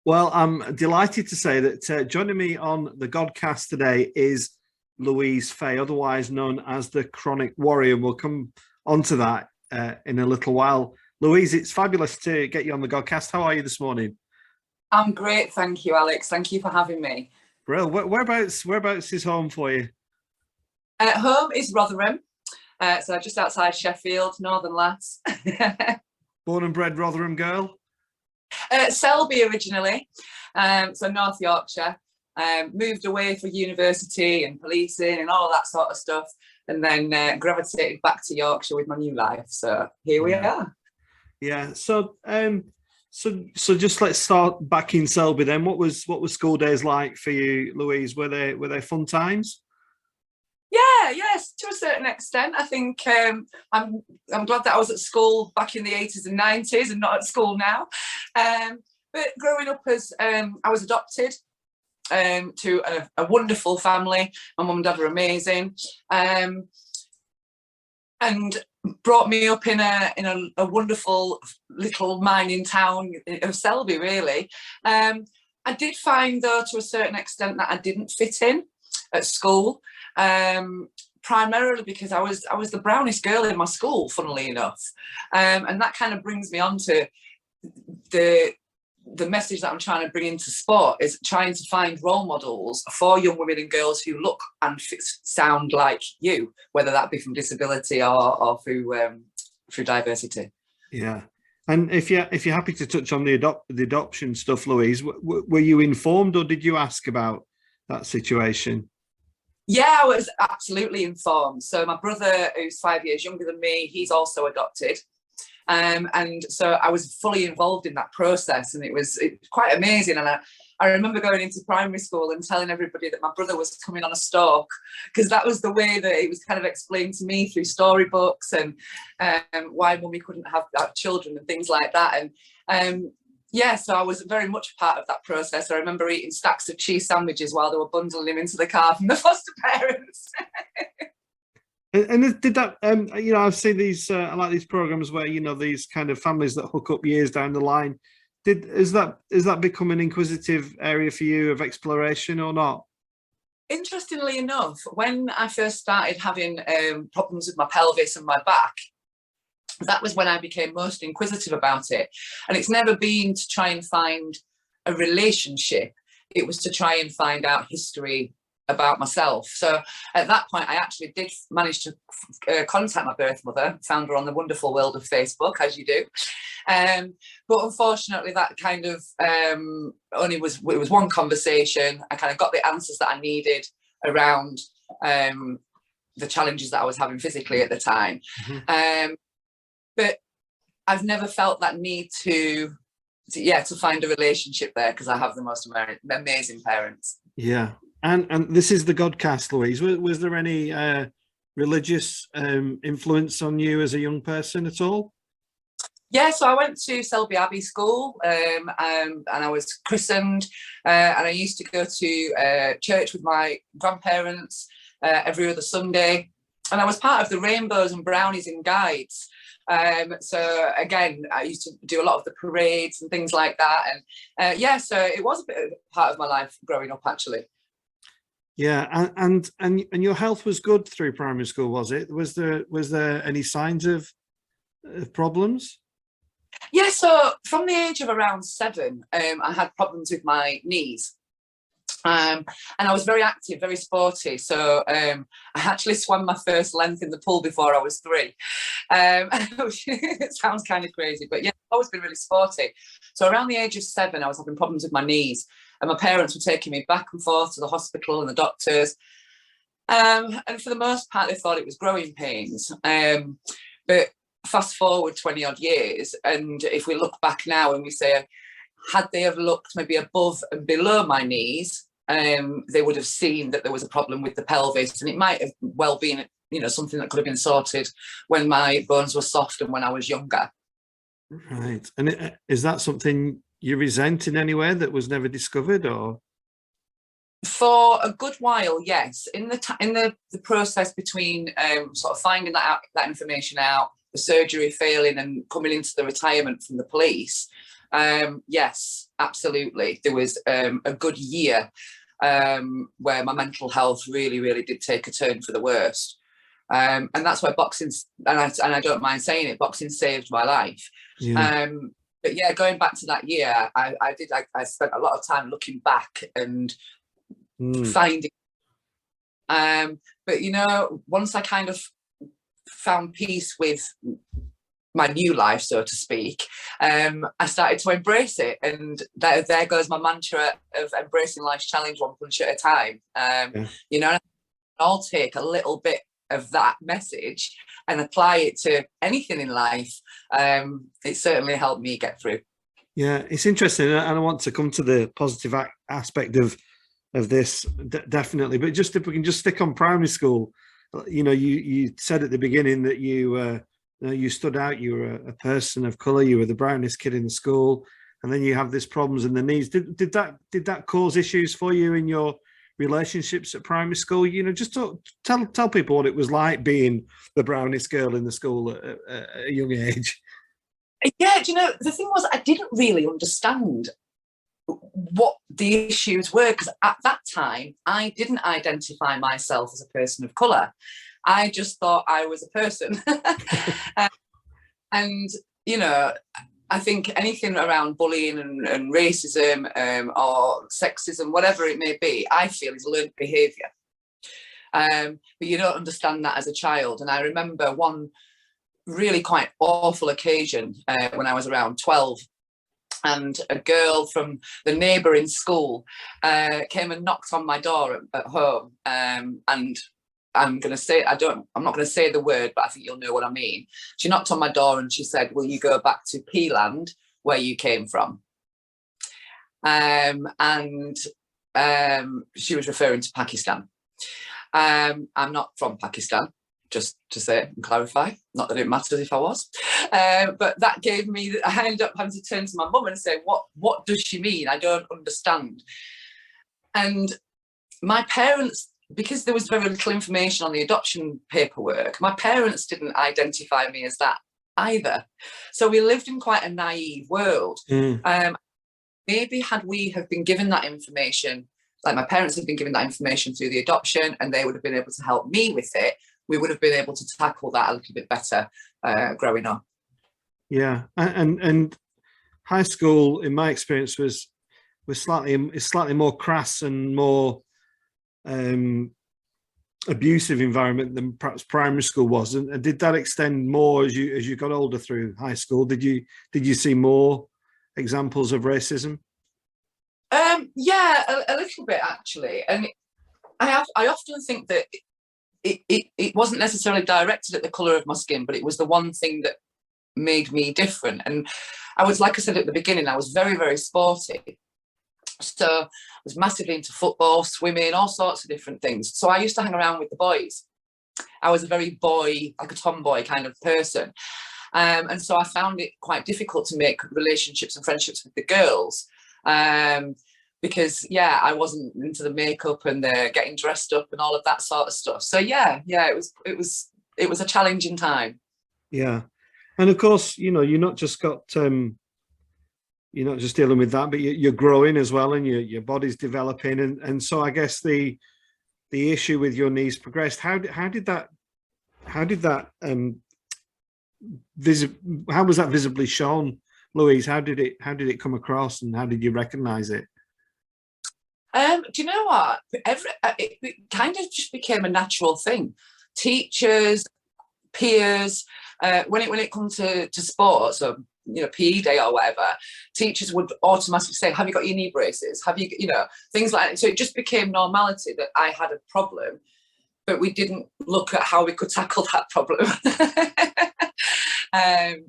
Well, I'm delighted to say that joining me on the Godcast today is Luiz Faye, otherwise known as the Kronik Warrior. We'll come onto that in a little while. Luiz, it's fabulous to get you on the Godcast. How are you this morning? I'm great, thank you, Alex. Thank you for having me. Brill. Whereabouts is home for you? Home is Rotherham, so just outside Sheffield, Northern lads. Born and bred Rotherham girl? Selby originally, so North Yorkshire. Moved away for university and policing and all that sort of stuff, and then gravitated back to Yorkshire with my new life. So here we are. Yeah. So just let's start back in Selby then. What was school days like for you, Luiz? Were they fun times? Yeah, yes, to a certain extent. I think I'm glad that I was at school back in the 80s and 90s and not at school now. But growing up as I was adopted to a wonderful family. My mum and dad were amazing, and brought me up in a wonderful little mining town of Selby, really. I did find, though, to a certain extent, that I didn't fit in at school, primarily because I was the brownest girl in my school, funnily enough, and that kind of brings me on to the message that I'm trying to bring into sport, is trying to find role models for young women and girls who look and sound like you, whether that be from disability or through diversity. Yeah. And if you're happy to touch on the adoption stuff, Luiz, were you informed or did you ask about that situation? Yeah, I was absolutely informed. So my brother, who's 5 years younger than me, he's also adopted. And so I was fully involved in that process, and it was quite amazing. And I remember going into primary school and telling everybody that my brother was coming on a stalk, because that was the way that it was kind of explained to me through storybooks, and why mummy couldn't have children and things like that. And yeah, so I was very much part of that process. I remember eating stacks of cheese sandwiches while they were bundling him into the car from the foster parents. And did that, I've seen these, I like these programs where, these kind of families that hook up years down the line. Is that become an inquisitive area for you of exploration or not? Interestingly enough, when I first started having problems with my pelvis and my back, that was when I became most inquisitive about it. And it's never been to try and find a relationship. It was to try and find out history about myself. So at that point, I actually did manage to contact my birth mother, found her on the wonderful world of Facebook, as you do. But unfortunately, that kind of it was one conversation. I kind of got the answers that I needed around the challenges that I was having physically at the time. Mm-hmm. But I've never felt that need to find a relationship there, because I have the most amazing parents. Yeah. And this is the Godcast, Luiz. Was there any religious influence on you as a young person at all? Yeah, so I went to Selby Abbey School, and I was christened, and I used to go to church with my grandparents every other Sunday, and I was part of the Rainbows and Brownies and Guides. So again, I used to do a lot of the parades and things like that, and so it was a bit of part of my life growing up, actually. Yeah, and your health was good through primary school, was it? Was there any signs of problems? Yeah, so from the age of around 7, I had problems with my knees. And I was very active, very sporty. So I actually swam my first length in the pool before I was 3. It sounds kind of crazy, but yeah, I've always been really sporty. So around the age of 7, I was having problems with my knees. And my parents were taking me back and forth to the hospital and the doctors. And for the most part, they thought it was growing pains. But fast forward 20 odd years, and if we look back now and we say, had they have looked maybe above and below my knees, they would have seen that there was a problem with the pelvis, and it might have well been, something that could have been sorted when my bones were soft and when I was younger. Right. And is that something you resent in any way that was never discovered, or? For a good while, yes. In the process between sort of finding that information out, the surgery failing, and coming into the retirement from the police, Yes, absolutely. There was a good year where my mental health really, really did take a turn for the worst. And that's why boxing, and I don't mind saying it, boxing saved my life. Yeah. But yeah, going back to that year, I spent a lot of time looking back and finding. But you know, once I kind of found peace with my new life, so to speak, I started to embrace it, and there goes my mantra of embracing life's challenge one punch at a time. You know, I'll take a little bit of that message and apply it to anything in life. It certainly helped me get through. Yeah, it's interesting, and I want to come to the positive aspect of this definitely. But just if we can just stick on primary school, you know, you said at the beginning that you stood out. You were a person of color. You were the brownest kid in the school, and then you have these problems in the knees. Did that cause issues for you in your relationships at primary school? You know, just tell people what it was like being the brownest girl in the school at a young age. Yeah, do you know, the thing was, I didn't really understand what the issues were, because at that time I didn't identify myself as a person of color. I just thought I was a person. And you know, I think anything around bullying and racism or sexism, whatever it may be, I feel is learned behaviour. But you don't understand that as a child. And I remember one really quite awful occasion when I was around 12, and a girl from the neighbouring school came and knocked on my door at home, and I'm not going to say the word, but I think you'll know what I mean. She knocked on my door and she said, "Will you go back to Pealand, where you came from?" And she was referring to Pakistan. I'm not from Pakistan, just to say and clarify. Not that it matters if I was. But that gave me, I ended up having to turn to my mum and say, what does she mean? I don't understand. And my parents, because there was very little information on the adoption paperwork, my parents didn't identify me as that either. So we lived in quite a naive world. Maybe had we have been given that information, like my parents had been given that information through the adoption, and they would have been able to help me with it, we would have been able to tackle that a little bit better growing up. Yeah, and high school, in my experience, was slightly more crass and more abusive environment than perhaps primary school was. And did that extend more as you got older through high school? Did you see more examples of racism? Yeah, a little bit actually. And I often think that it wasn't necessarily directed at the colour of my skin, but it was the one thing that made me different. And I was, like I said at the beginning, I was very, very sporty. So I was massively into football, swimming, all sorts of different things. So I used to hang around with the boys. I was a very boy, like a tomboy kind of person. And so I found it quite difficult to make relationships and friendships with the girls. Because yeah, I wasn't into the makeup and the getting dressed up and all of that sort of stuff. So yeah, it was a challenging time. Yeah, and of course, you know, you're not just dealing with that, but you're growing as well, and your body's developing, and so I guess the issue with your knees progressed. How was that visibly shown, Louise? How did it come across, and how did you recognize it? Do you know what? It kind of just became a natural thing. Teachers, peers, when it comes to sports, or you know, PE day or whatever, teachers would automatically say, "Have you got your knee braces? Have you, you know, things like that." So it just became normality that I had a problem, but we didn't look at how we could tackle that problem.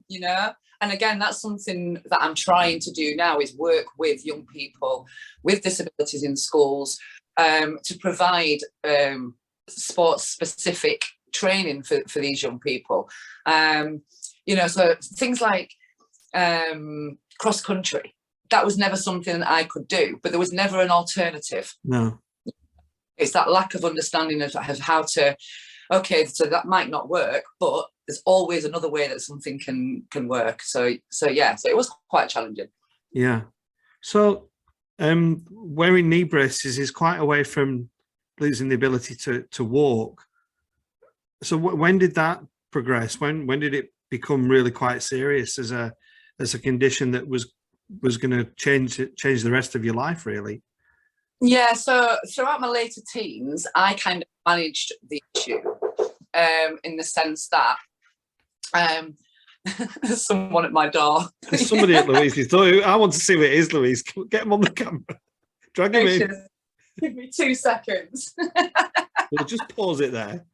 You know. And again, that's something that I'm trying to do now, is work with young people with disabilities in schools to provide sports-specific training for these young people. You know, so things like cross-country, that was never something that I could do, but there was never an alternative. No. It's that lack of understanding of how to, okay, so that might not work, but there's always another way that something can work. So yeah, so it was quite challenging. Yeah. So wearing knee braces is quite away from losing the ability to walk. So when did that progress? When did it become really quite serious as a condition that was going to change the rest of your life, really? Yeah, so throughout my later teens, I kind of managed the issue in the sense that there's someone at my door. There's somebody at Louise's door. I want to see who it is, Louise. Get him on the camera. Drag him in. Give me 2 seconds. We'll just pause it there.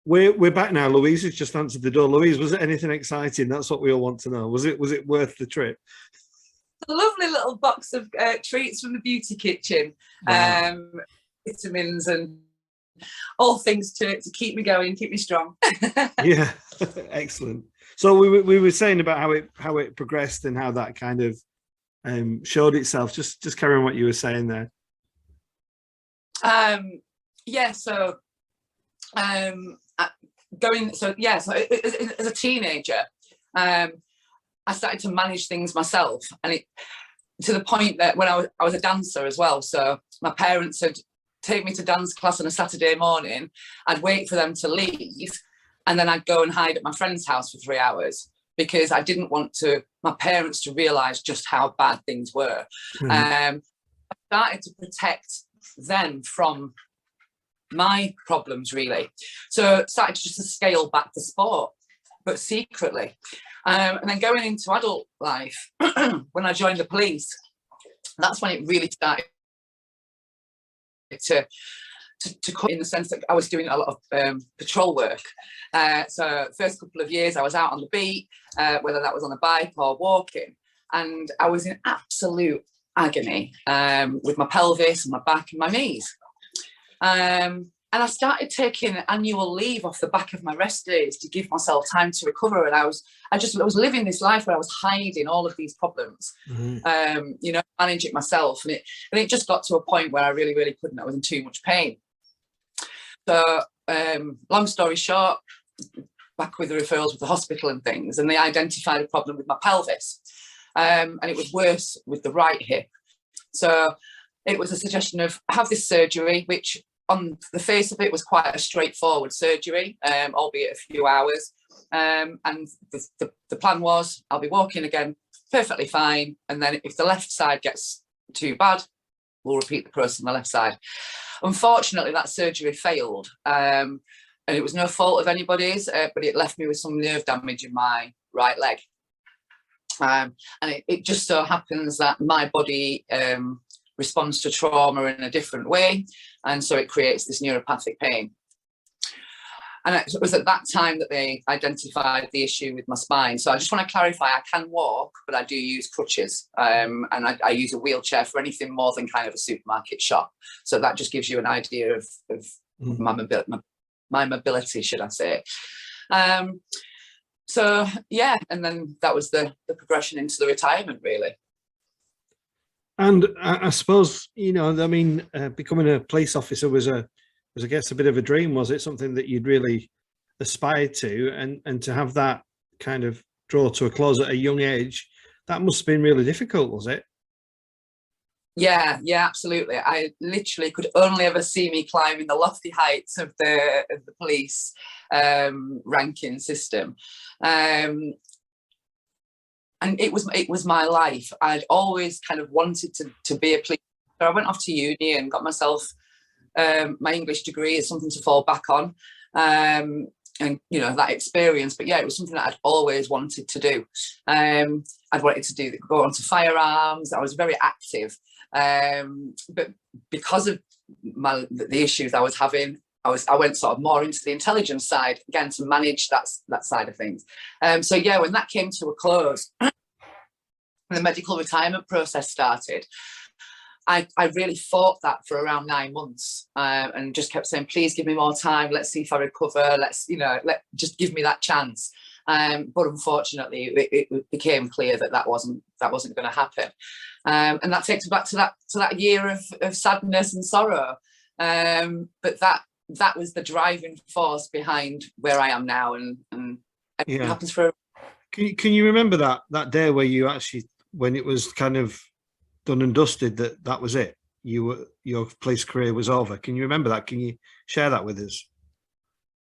We're back now. Louise has just answered the door. Louise, was it anything exciting? That's what we all want to know. Was it worth the trip? A lovely little box of treats from the beauty kitchen. Wow. Vitamins and all things to keep me going, keep me strong. Yeah, excellent. So we were saying about how it progressed and how that kind of showed itself. Just carry on what you were saying there. So as a teenager, I started to manage things myself, and it to the point that when I was a dancer as well. So my parents had taken me to dance class on a Saturday morning. I'd wait for them to leave, and then I'd go and hide at my friend's house for 3 hours because I didn't want my parents to realise just how bad things were. I started to protect them from my problems, really. So started to just scale back the sport, but secretly. And then going into adult life, when I joined the police, that's when it really started to come, in the sense that I was doing a lot of patrol work. So first couple of years I was out on the beat, whether that was on a bike or walking, and I was in absolute agony with my pelvis and my back and my knees. And I started taking annual leave off the back of my rest days to give myself time to recover. And I was living this life where I was hiding all of these problems, manage it myself. And it just got to a point where I really, really couldn't. I was in too much pain. So long story short, back with the referrals with the hospital and things, and they identified a problem with my pelvis. And it was worse with the right hip. So it was a suggestion of have this surgery, which on the face of it was quite a straightforward surgery, albeit a few hours. And the plan was I'll be walking again perfectly fine. And then if the left side gets too bad, we'll repeat the process on the left side. Unfortunately, that surgery failed. And it was no fault of anybody's, but it left me with some nerve damage in my right leg. And it just so happens that my body responds to trauma in a different way, and so it creates this neuropathic pain. And it was at that time that they identified the issue with my spine. So I just want to clarify, I can walk, but I do use crutches, and I use a wheelchair for anything more than kind of a supermarket shop. So that just gives you an idea of my mobility, should I say. So yeah, and then that was the progression into the retirement, really. And I suppose, becoming a police officer was I guess a bit of a dream. Was it something that you'd really aspired to, and to have that kind of draw to a close at a young age, that must have been really difficult, was it? Yeah, absolutely. I literally could only ever see me climbing the lofty heights of the police ranking system. And it was my life. I'd always kind of wanted to be a police officer. I went off to uni and got myself my English degree as something to fall back on, and that experience. But yeah, it was something that I'd always wanted to do. I'd wanted to go on to firearms. I was very active, but because of the issues I was having, I went sort of more into the intelligence side again to manage that side of things. So yeah, when that came to a close, the medical retirement process started, I really fought that for around 9 months, and just kept saying, please give me more time. Let's see if I recover. Just give me that chance. But unfortunately, it became clear that wasn't going to happen. And that takes me back to that year of sadness and sorrow. But that was the driving force behind where I am now, and it happens for Can you remember that day where you actually, when it was kind of done and dusted, that was it? Your police career was over. Can you remember that? Can you share that with us?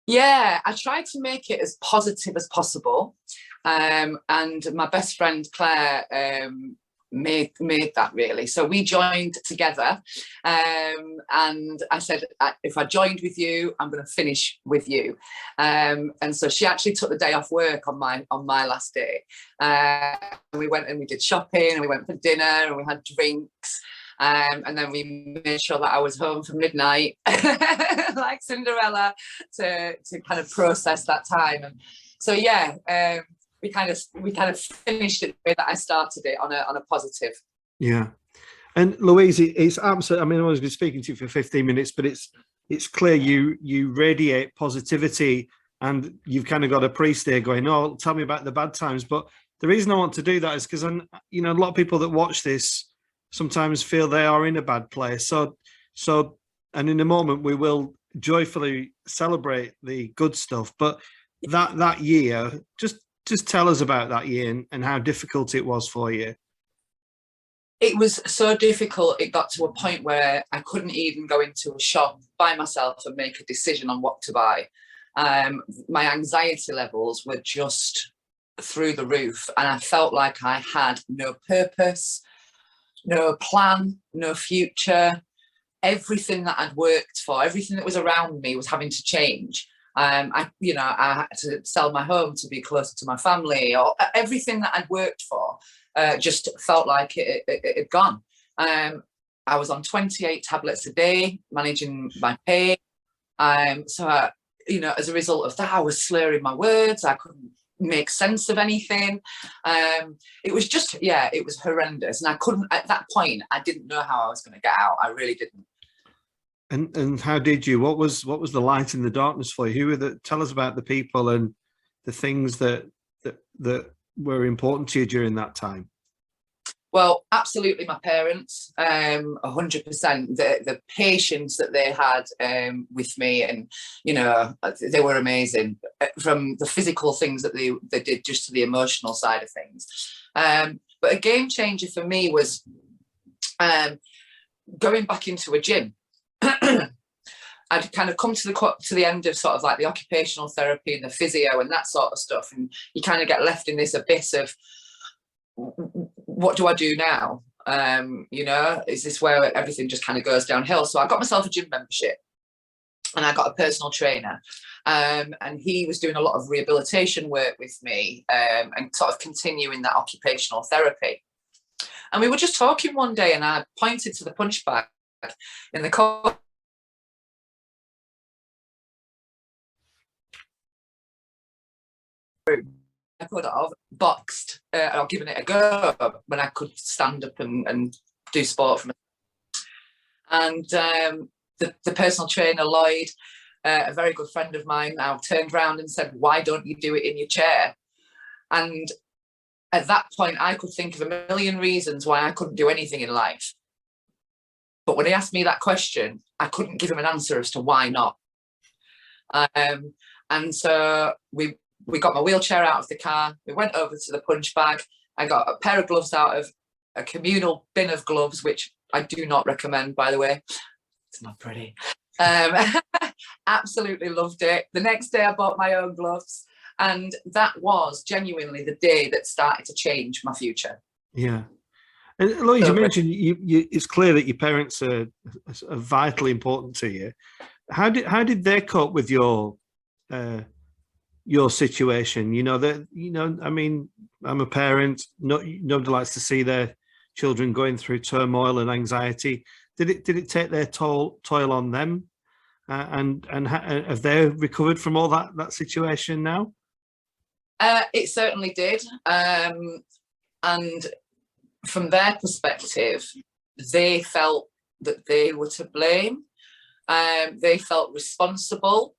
Yeah, I tried to make it as positive as possible. And my best friend Claire made that really. So we joined together, and I said, if I joined with you, I'm going to finish with you. And so she actually took the day off work on my last day. We went and we did shopping, and we went for dinner, and we had drinks. And then we made sure that I was home for midnight, like Cinderella, to kind of process that time. And so yeah, we kind of finished it the way that I started it, on a positive. Yeah. And Louise, it's absolutely, I mean, I've been speaking to you for 15 minutes, but it's clear you radiate positivity, and you've kind of got a priest there going, oh, tell me about the bad times. But the reason I want to do that is because, a lot of people that watch this sometimes feel they are in a bad place. So, and in a moment we will joyfully celebrate the good stuff. But that year, just tell us about that year and how difficult it was for you. It was so difficult. It got to a point where I couldn't even go into a shop by myself and make a decision on what to buy. My anxiety levels were just through the roof, and I felt like I had no purpose, no plan, no future. Everything that I'd worked for, everything that was around me was having to change. I had to sell my home to be closer to my family, or everything that I'd worked for just felt like it had gone. I was on 28 tablets a day, managing my pain. So, as a result of that, I was slurring my words. I couldn't make sense of anything. It was just, it was horrendous. And I couldn't, at that point, I didn't know how I was going to get out. I really didn't. And how did you? What was the light in the darkness for you? Tell us about the people and the things that were important to you during that time. Well, absolutely, my parents, 100%. The patience that they had with me, and they were amazing. From the physical things that they did, just to the emotional side of things. But a game changer for me was going back into a gym. I'd kind of come to the end of sort of like the occupational therapy and the physio and that sort of stuff, and you kind of get left in this abyss of, what do I do now? Is this where everything just kind of goes downhill? So I got myself a gym membership, and I got a personal trainer, and he was doing a lot of rehabilitation work with me, and sort of continuing that occupational therapy. And we were just talking one day, and I pointed to the punch bag in the corner. I could have boxed or given it a go when I could stand up and do sport for myself. And the personal trainer, Lloyd, a very good friend of mine, now turned around and said, why don't you do it in your chair? And at that point, I could think of a million reasons why I couldn't do anything in life. But when he asked me that question, I couldn't give him an answer as to why not. And so we got my wheelchair out of the car. We went over to the punch bag. I got a pair of gloves out of a communal bin of gloves, which I do not recommend, by the way. It's not pretty. Absolutely loved it. The next day I bought my own gloves. And that was genuinely the day that started to change my future. Yeah. And Louise, you mentioned it's clear that your parents are vitally important to you. How did they cope with your situation? I mean, I'm a parent. Nobody likes to see their children going through turmoil and anxiety. Did it take their toll on them? And have they recovered from all that situation now? It certainly did. And from their perspective, they felt that they were to blame. They felt responsible,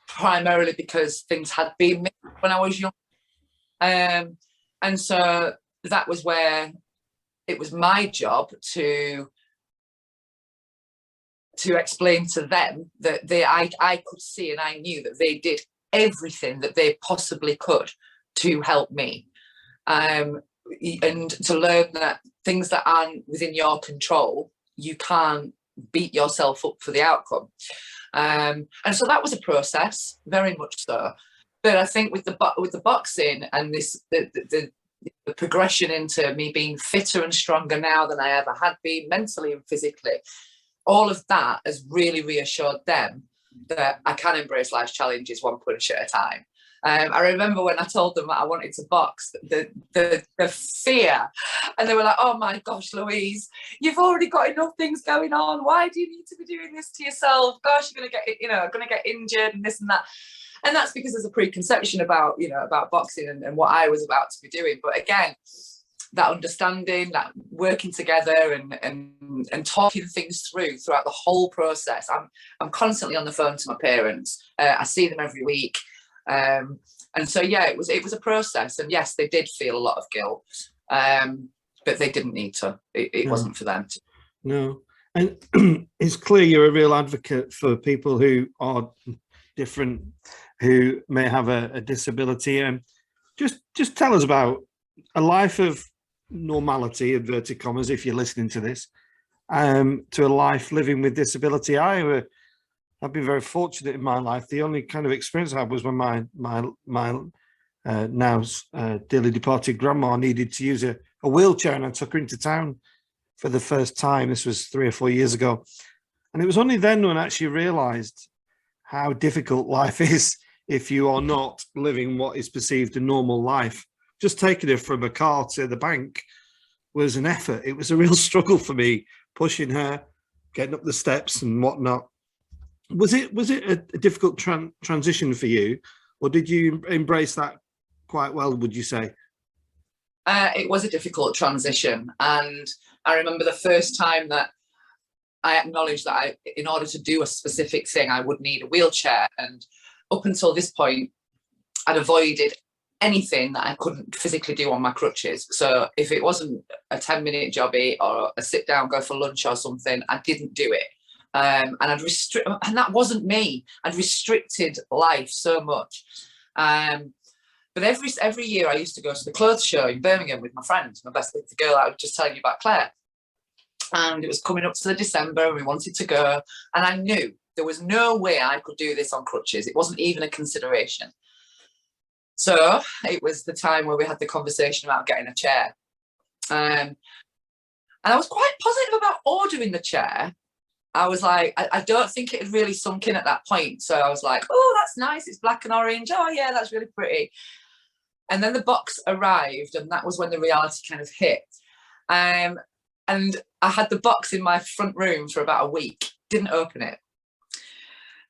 primarily because things had been missed when I was young. And so that was where it was my job to explain to them that I could see, and I knew that they did everything that they possibly could to help me. And to learn that things that aren't within your control, you can't beat yourself up for the outcome. And so that was a process, very much so. But I think with the boxing and the progression into me being fitter and stronger now than I ever had been, mentally and physically, all of that has really reassured them that I can embrace life's challenges one punch at a time. I remember when I told them that I wanted to box, the fear, and they were like, "Oh my gosh, Louise, you've already got enough things going on. Why do you need to be doing this to yourself? Gosh, you're gonna get injured and this and that." And that's because there's a preconception about boxing and what I was about to be doing. But again, that understanding, that working together and talking things throughout the whole process. I'm constantly on the phone to my parents. I see them every week. And so, yeah, it was a process. And yes, they did feel a lot of guilt, but they didn't need to. It wasn't for them to. No. And it's clear you're a real advocate for people who are different, who may have a disability. And just tell us about a life of normality, inverted commas, if you're listening to this, to a life living with disability. I've been very fortunate in my life. The only kind of experience I had was when my now dearly departed grandma needed to use a wheelchair, and I took her into town for the first time. This was 3 or 4 years ago. And it was only then when I actually realized how difficult life is if you are not living what is perceived a normal life. Just taking her from a car to the bank was an effort. It was a real struggle for me, pushing her, getting up the steps and whatnot. Was it a difficult transition for you, or did you embrace that quite well, would you say? It was a difficult transition. And I remember the first time that I acknowledged that in order to do a specific thing, I would need a wheelchair. And up until this point, I'd avoided anything that I couldn't physically do on my crutches. So if it wasn't a 10-minute jobby or a sit down, go for lunch or something, I didn't do it. And that wasn't me. I'd restricted life so much. But every year I used to go to the clothes show in Birmingham with my friend, the girl I was just telling you about, Claire. And it was coming up to the December and we wanted to go. And I knew there was no way I could do this on crutches. It wasn't even a consideration. So it was the time where we had the conversation about getting a chair. And I was quite positive about ordering the chair. I was like, I don't think it had really sunk in at that point. So I was like, oh, that's nice. It's black and orange. Oh, yeah, that's really pretty. And then the box arrived, and that was when the reality kind of hit. And I had the box in my front room for about a week, didn't open it.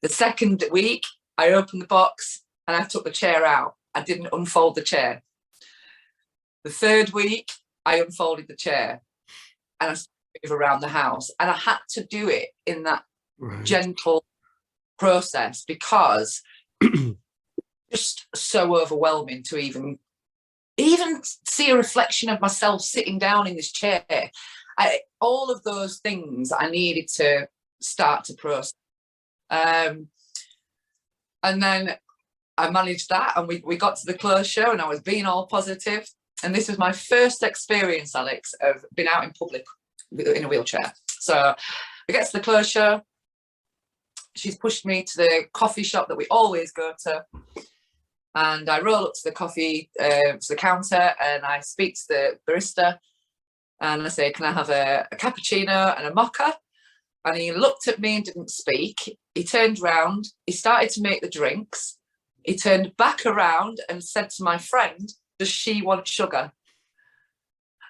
The second week, I opened the box and I took the chair out. I didn't unfold the chair. The third week, I unfolded the chair and I move around the house. And I had to do it in that gentle process because just so overwhelming to even see a reflection of myself sitting down in this chair. All of those things I needed to start to process. And then I managed that, and we got to the clothes show, and I was being all positive. And this was my first experience, Alex, of being out in public in a wheelchair. So I get to the clothes show. She's pushed me to the coffee shop that we always go to. And I roll up to the to the counter, and I speak to the barista. And I say, can I have a cappuccino and a mocha? And he looked at me and didn't speak. He turned round. He started to make the drinks. He turned back around and said to my friend, does she want sugar?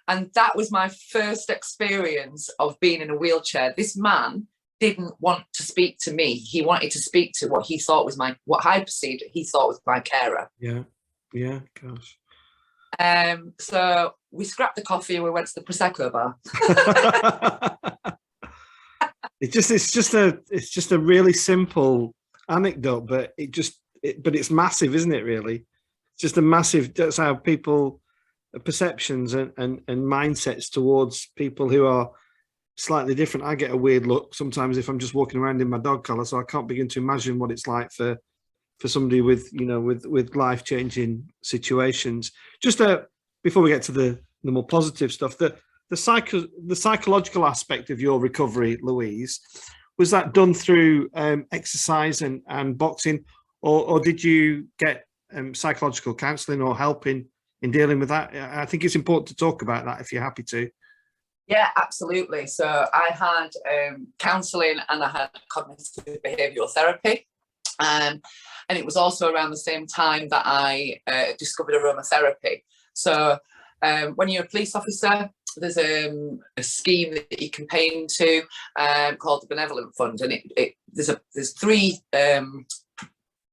And that was my first experience of being in a wheelchair. This man didn't want to speak to me. He wanted to speak to what he thought was what I perceived he thought was my carer. Yeah, gosh. So we scrapped the coffee and we went to the Prosecco bar. It's just a really simple anecdote, but it's massive, isn't it? Really, it's just a massive. That's how people perceptions and mindsets towards people who are slightly different. I get a weird look sometimes if I'm just walking around in my dog collar, so I can't begin to imagine what it's like for for somebody with, you know, with life-changing situations. Just before we get to the more positive stuff, the psychological aspect of your recovery, Louise, was that done through exercise and boxing, or did you get psychological counselling or help in dealing with that? I think it's important to talk about that if you're happy to. Yeah, absolutely. So I had counselling and I had cognitive behavioural therapy. And it was also around the same time that I discovered aromatherapy. So when you're a police officer, there's a scheme that you can pay into called the Benevolent Fund, and there's 3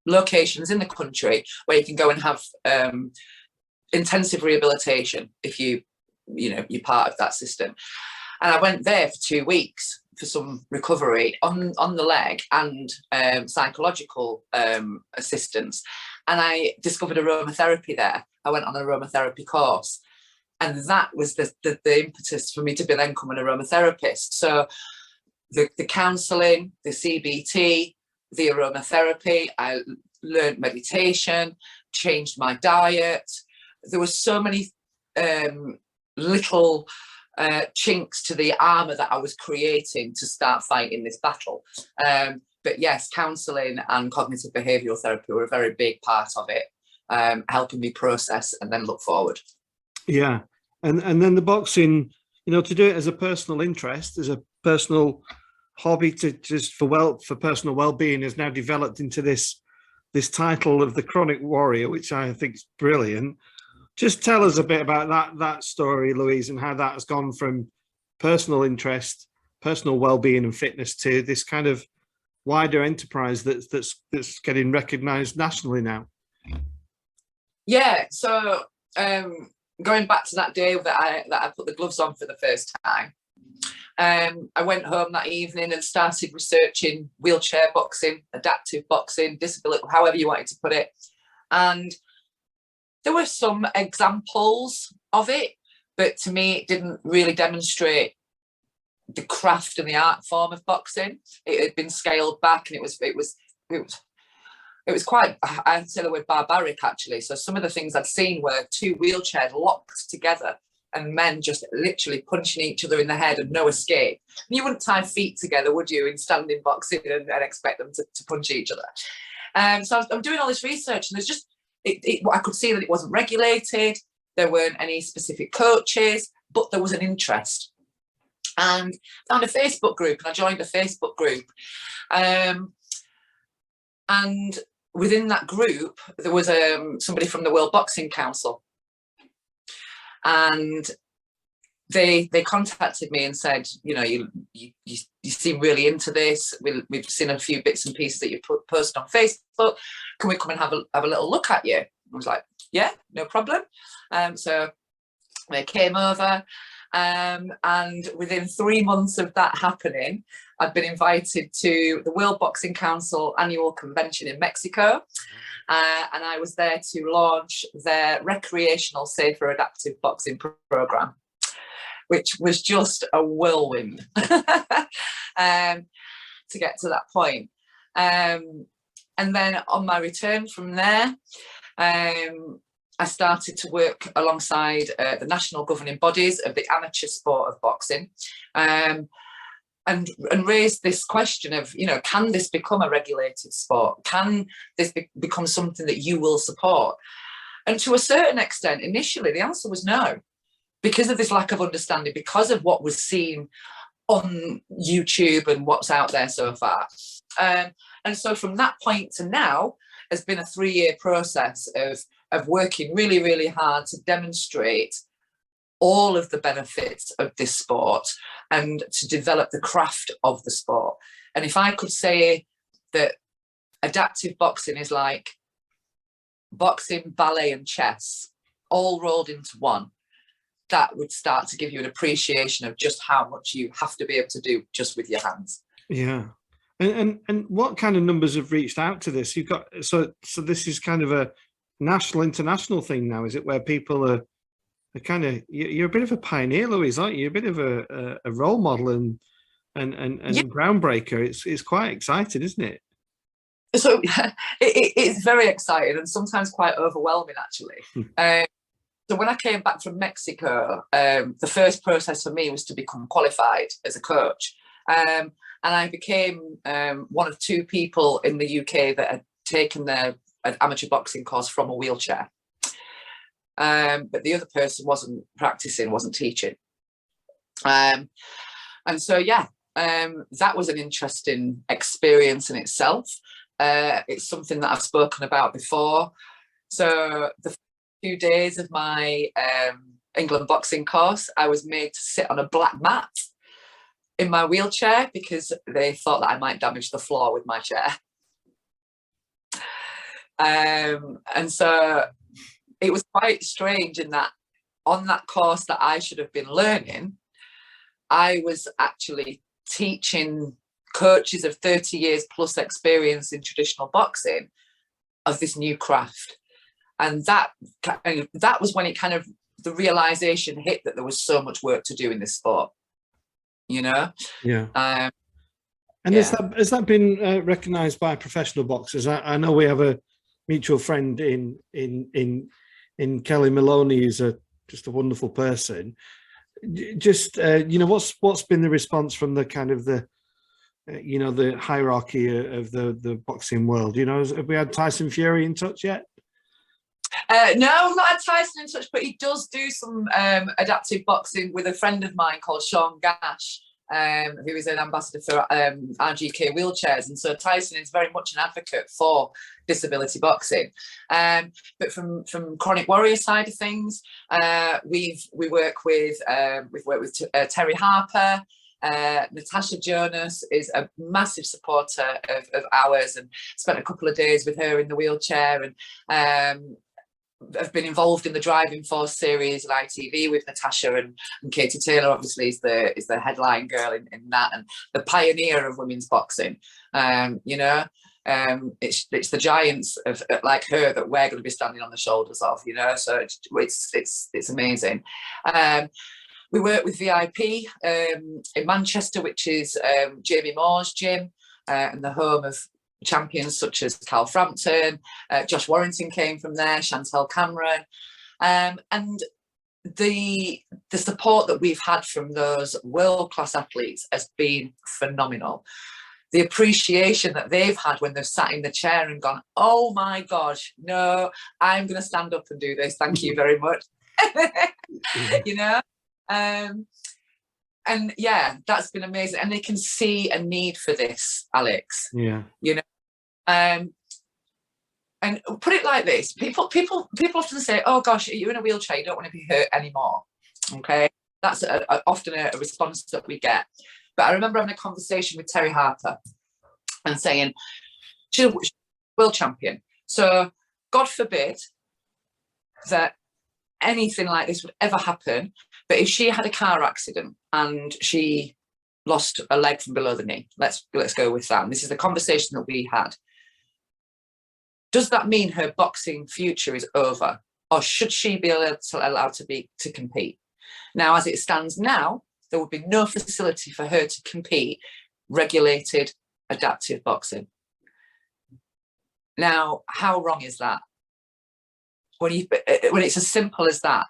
locations in the country where you can go and have intensive rehabilitation if you're part of that system. And I went there for 2 weeks for some recovery on the leg and psychological assistance. And I discovered aromatherapy there. I went on an aromatherapy course. And that was the impetus for me to then become an aromatherapist. So the counselling, the CBT, the aromatherapy, I learned meditation, changed my diet. There were so many little chinks to the armour that I was creating to start fighting this battle. But yes, counselling and cognitive behavioural therapy were a very big part of it, helping me process and then look forward. Yeah, and then the boxing, you know, to do it as a personal interest, as a personal hobby, to just for personal well-being, has now developed into this title of the Kronik Warrior, which I think is brilliant. Just tell us a bit about that story, Louise, and how that has gone from personal interest, personal well-being and fitness to this kind of wider enterprise that's getting recognised nationally now. Yeah, so going back to that day that I put the gloves on for the first time, I went home that evening and started researching wheelchair boxing, adaptive boxing, disability, however you wanted to put it. And there were some examples of it, but to me, it didn't really demonstrate the craft and the art form of boxing. It had been scaled back, and it was quite, I'd say the word barbaric, actually. So some of the things I'd seen were 2 wheelchairs locked together and men just literally punching each other in the head and no escape. And you wouldn't tie feet together, would you, in standing boxing and expect them to punch each other? So I'm doing all this research, and there's just, I could see that it wasn't regulated. There weren't any specific coaches, but there was an interest. And I found a Facebook group, and I joined a Facebook group. And within that group, there was somebody from the World Boxing Council. And they contacted me and said, you know, you seem really into this. We've seen a few bits and pieces that you posted on Facebook. Can we come and have a little look at you? I was like, yeah, no problem. So they came over, and within 3 months of that happening, I'd been invited to the World Boxing Council annual convention in Mexico. And I was there to launch their recreational safer adaptive boxing program, which was just a whirlwind to get to that point. And then on my return from there, I started to work alongside the national governing bodies of the amateur sport of boxing, and raised this question of, you know, can this become a regulated sport? Can this become something that you will support? And to a certain extent, initially, the answer was no, because of this lack of understanding, because of what was seen on YouTube and what's out there so far. And so from that point to now has been a 3-year process of working really, really hard to demonstrate all of the benefits of this sport and to develop the craft of the sport. And if I could say that adaptive boxing is like boxing, ballet and chess all rolled into one, that would start to give you an appreciation of just how much you have to be able to do just with your hands. Yeah. And what kind of numbers have reached out to this? You've got, so this is kind of a national, international thing now, is it, where people are kind of, you're a bit of a pioneer, Louise, aren't you? You're a bit of a role model and Yeah. groundbreaker. It's quite exciting, isn't it? So it's very exciting and sometimes quite overwhelming, actually. So when I came back from Mexico, the first process for me was to become qualified as a coach. And I became one of 2 people in the UK that had taken their amateur boxing course from a wheelchair. But the other person wasn't practicing, wasn't teaching. And so, yeah, that was an interesting experience in itself. It's something that I've spoken about before. So the few days of my England boxing course, I was made to sit on a black mat in my wheelchair because they thought that I might damage the floor with my chair. And so it was quite strange in that on that course that I should have been learning, I was actually teaching coaches of 30 years plus experience in traditional boxing of this new craft. And that was when it kind of, the realization hit that there was so much work to do in this sport, you know? Yeah. And yeah. Has that been recognised by professional boxers? I know we have a mutual friend in Kelly Maloney, who's just a wonderful person. Just you know, what's been the response from the kind of the you know, the hierarchy of the boxing world? You know, have we had Tyson Fury in touch yet? No, not had Tyson in touch, but he does do some adaptive boxing with a friend of mine called Sean Gash, who is an ambassador for RGK wheelchairs. And so Tyson is very much an advocate for disability boxing. But from Kronik Warrior side of things, we've worked with Terry Harper. Natasha Jonas is a massive supporter of ours, and spent a couple of days with her in the wheelchair, and have been involved in the Driving Force series at ITV with Natasha, and Katie Taylor obviously is the headline girl in that, and the pioneer of women's boxing. You know, it's the giants of like her that we're going to be standing on the shoulders of, you know. So it's amazing. We work with VIP in Manchester, which is Jamie Moore's gym, and the home of champions such as Carl Frampton. Josh Warrington came from there, Chantel Cameron. And the support that we've had from those world-class athletes has been phenomenal. The appreciation that they've had when they've sat in the chair and gone, oh my gosh, no, I'm going to stand up and do this. Thank you very much. You know? And yeah, that's been amazing, and they can see a need for this, Alex. Yeah, you know. And put it like this: people often say, "Oh gosh, you're in a wheelchair, you don't want to be hurt anymore." Okay, that's often a response that we get. But I remember having a conversation with Terry Harper and saying, "She's a world champion, so God forbid that anything like this would ever happen. But if she had a car accident and she lost a leg from below the knee, let's go with that. And this is the conversation that we had. Does that mean her boxing future is over, or should she be allowed to compete? Now, as it stands now, there would be no facility for her to compete regulated adaptive boxing. Now, how wrong is that? When it's as simple as that,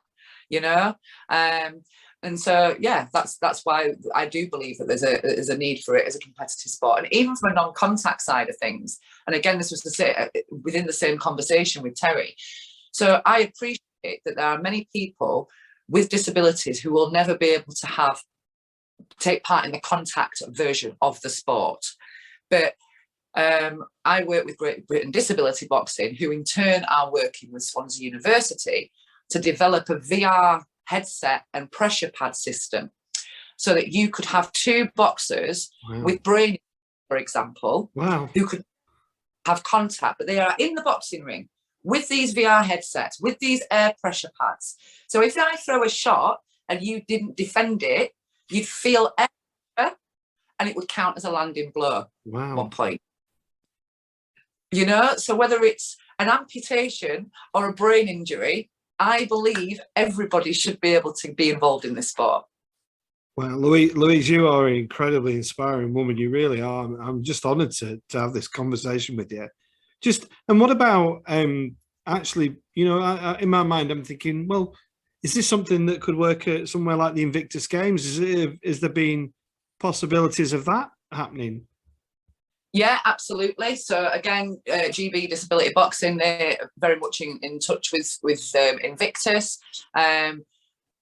you know. And so yeah, that's why I do believe that there's a need for it as a competitive sport, and even from a non-contact side of things. And again, this was within the same conversation with Terry. So I appreciate that there are many people with disabilities who will never be able to take part in the contact version of the sport, but I work with Great Britain Disability Boxing, who in turn are working with Swansea University to develop a VR headset and pressure pad system, so that you could have 2 boxers with brain, for example, who could have contact, but they are in the boxing ring with these VR headsets, with these air pressure pads. So if I throw a shot and you didn't defend it, you'd feel air pressure, and it would count as a landing blow at 1 point. You know, so whether it's an amputation or a brain injury, I believe everybody should be able to be involved in this sport. Well, Louise, you are an incredibly inspiring woman. You really are. I'm just honoured to have this conversation with you. Just and what about actually? In my mind, I'm thinking, well, is this something that could work at somewhere like the Invictus Games? Is there been possibilities of that happening? Yeah, absolutely. So again, GB Disability Boxing, they're very much in touch with Invictus.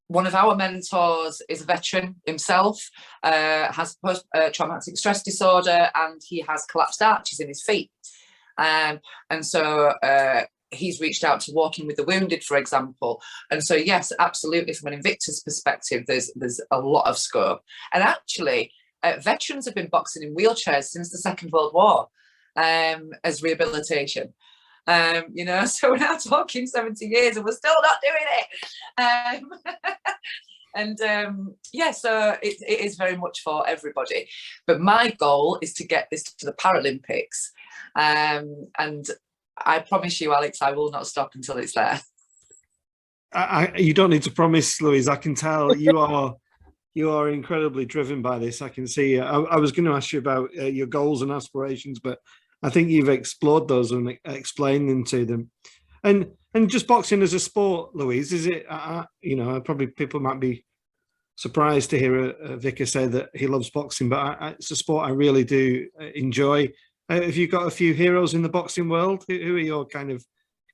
One of our mentors is a veteran himself, has post-traumatic stress disorder, and he has collapsed arches in his feet. And so he's reached out to Walking with the Wounded, for example. And so, yes, absolutely, from an Invictus perspective, there's a lot of scope. And actually, veterans have been boxing in wheelchairs since the Second World War as rehabilitation. So we're now talking 70 years and we're still not doing it. So it is very much for everybody. But my goal is to get this to the Paralympics. And I promise you, Alex, I will not stop until it's there. You don't need to promise, Louise. I can tell you are incredibly driven by this. I can see. I was going to ask you about your goals and aspirations, but I think you've explored those and explained them to them. And just boxing as a sport, Louise, is it? Probably people might be surprised to hear a vicar say that he loves boxing, but it's a sport I really do enjoy. Have you got a few heroes in the boxing world? Who are your kind of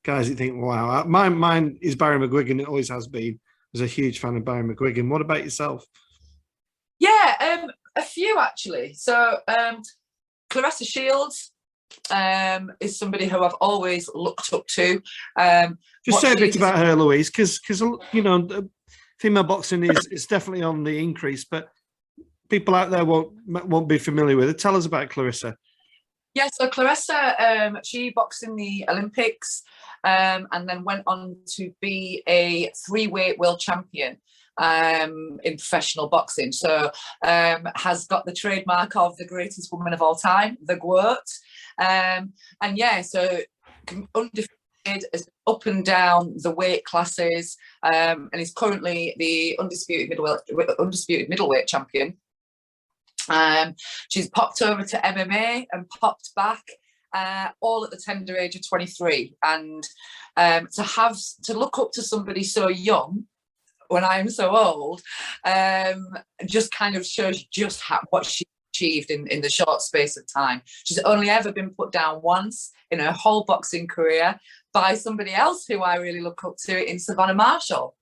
guys that you think, wow? Mine is Barry McGuigan. It always has been. I was a huge fan of Barry McGuigan. What about yourself? Yeah, a few actually. So Clarissa Shields is somebody who I've always looked up to. Just say a bit about her, Louise, because female boxing is definitely on the increase, but people out there won't be familiar with it. Tell us about Clarissa. Yeah, so Clarissa, she boxed in the Olympics and then went on to be a 3-weight world champion in professional boxing. So has got the trademark of the greatest woman of all time, the GWOAT. So undefeated, up and down the weight classes, and is currently the undisputed middleweight champion. She's popped over to MMA and popped back, all at the tender age of 23. And to look up to somebody so young when I'm so old, just kind of shows just what she achieved in the short space of time. She's only ever been put down once in her whole boxing career by somebody else who I really look up to in Savannah Marshall.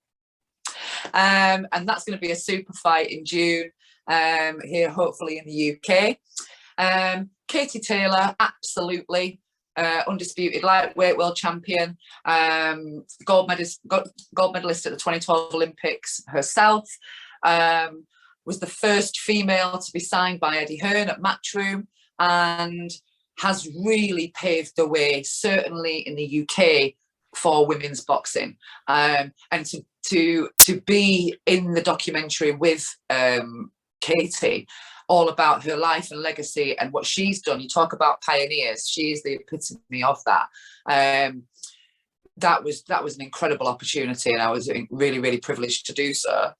And that's going to be a super fight in June. Here, hopefully in the UK. Katie Taylor, absolutely undisputed lightweight world champion, gold medalist at the 2012 Olympics herself. Was the first female to be signed by Eddie Hearn at Matchroom, and has really paved the way, certainly in the UK, for women's boxing. And to be in the documentary with Katie, all about her life and legacy and what she's done. You talk about pioneers. She is the epitome of that. That was an incredible opportunity, and I was really, really privileged to do so.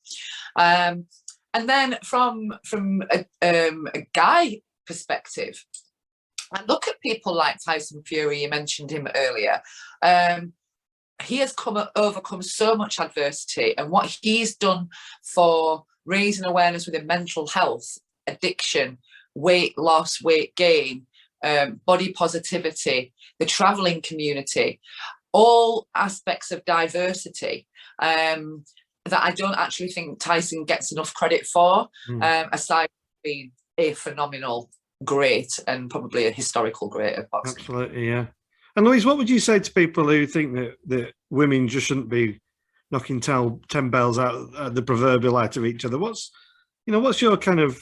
And then from a guy perspective, I look at people like Tyson Fury. You mentioned him earlier. He has overcome so much adversity, and what he's done for raising awareness within mental health, addiction, weight loss, weight gain, body positivity, the traveling community, all aspects of diversity that I don't actually think Tyson gets enough credit for, aside from being a phenomenal great and probably a historical great of boxing. Absolutely, yeah. And Louise, what would you say to people who think that women just shouldn't be knocking 10 bells out the proverbial out of each other? What's your kind of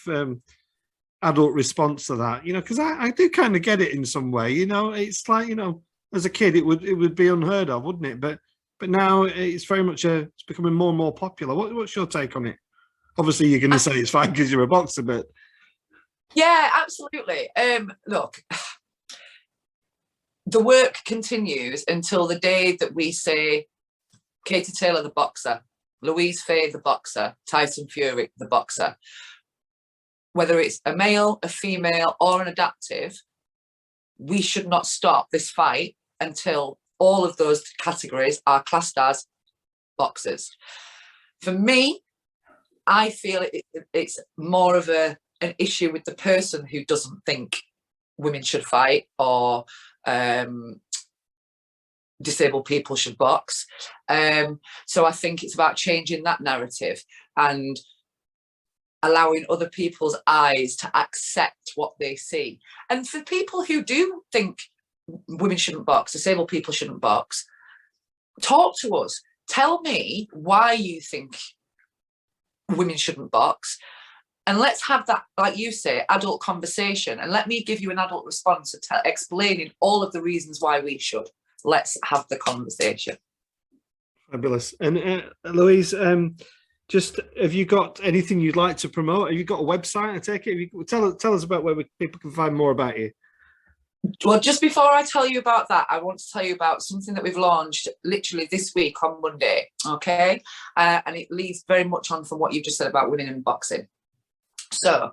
adult response to that? Because I do kind of get it in some way. It's like, as a kid, it would be unheard of, wouldn't it? But now it's very much it's becoming more and more popular. What's your take on it? Obviously, you're going to say it's fine because you're a boxer, but yeah, absolutely. Look, the work continues until the day that we say Katie Taylor, the boxer, Luiz Faye, the boxer, Tyson Fury, the boxer, whether it's a male, a female, or an adaptive, we should not stop this fight until all of those categories are classed as boxers. For me, I feel it's more of an issue with the person who doesn't think women should fight or disabled people should box. So I think it's about changing that narrative and allowing other people's eyes to accept what they see. And for people who do think women shouldn't box, disabled people shouldn't box, talk to us. Tell me why you think women shouldn't box. And let's have that, like you say, adult conversation. And let me give you an adult response explaining all of the reasons why we should. Let's have the conversation. Fabulous. And Louise, just have you got anything you'd like to promote? Have you got a website? I take it. Tell us about where people can find more about you. Well, just before I tell you about that, I want to tell you about something that we've launched literally this week on Monday. Okay, and it leads very much on from what you just said about women in boxing. So,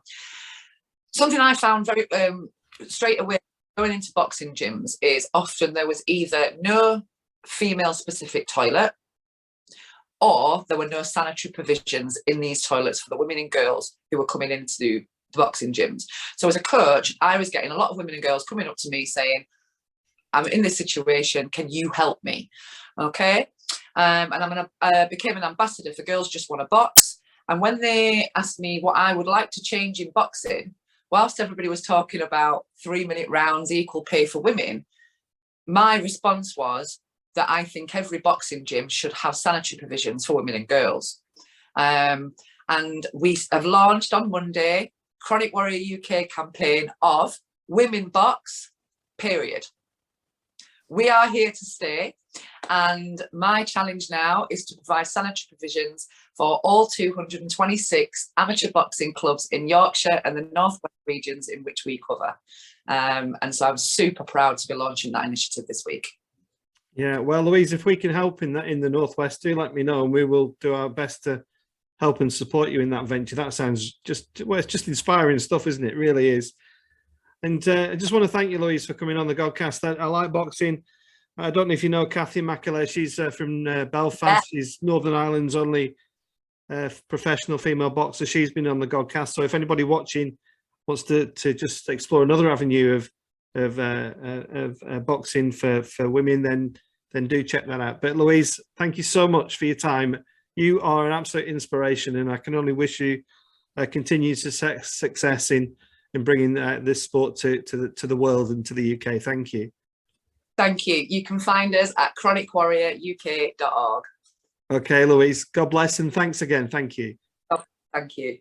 something I found very straight away going into boxing gyms is often there was either no female-specific toilet, or there were no sanitary provisions in these toilets for the women and girls who were coming into the boxing gyms. So as a coach, I was getting a lot of women and girls coming up to me saying, I'm in this situation, can you help me? Okay. And I became an ambassador for Girls Just Want to Box. And when they asked me what I would like to change in boxing, whilst everybody was talking about 3-minute rounds, equal pay for women, my response was that I think every boxing gym should have sanitary provisions for women and girls. And we have launched on Monday Kronik Warrior UK campaign of Women Box, period. We are here to stay. And my challenge now is to provide sanitary provisions for all 226 amateur boxing clubs in Yorkshire and the Northwest regions in which we cover. And so I'm super proud to be launching that initiative this week. Yeah, well, Louise, if we can help in the Northwest, do let me know, and we will do our best to help and support you in that venture. That sounds it's just inspiring stuff, isn't it? It really is. And I just want to thank you, Louise, for coming on the Godcast. I like boxing. I don't know if you know Kathy Macaulay. She's from Belfast. Yeah. She's Northern Ireland's only professional female boxer. She's been on the Godcast. So if anybody watching wants to just explore another avenue of boxing for women, then do check that out. But Louise, thank you so much for your time. You are an absolute inspiration, and I can only wish you continued success in bringing this sport to the world and to the UK. Thank you. Thank you. You can find us at chronicwarrioruk.org. Okay, Louise. God bless, and thanks again. Thank you. Oh, thank you.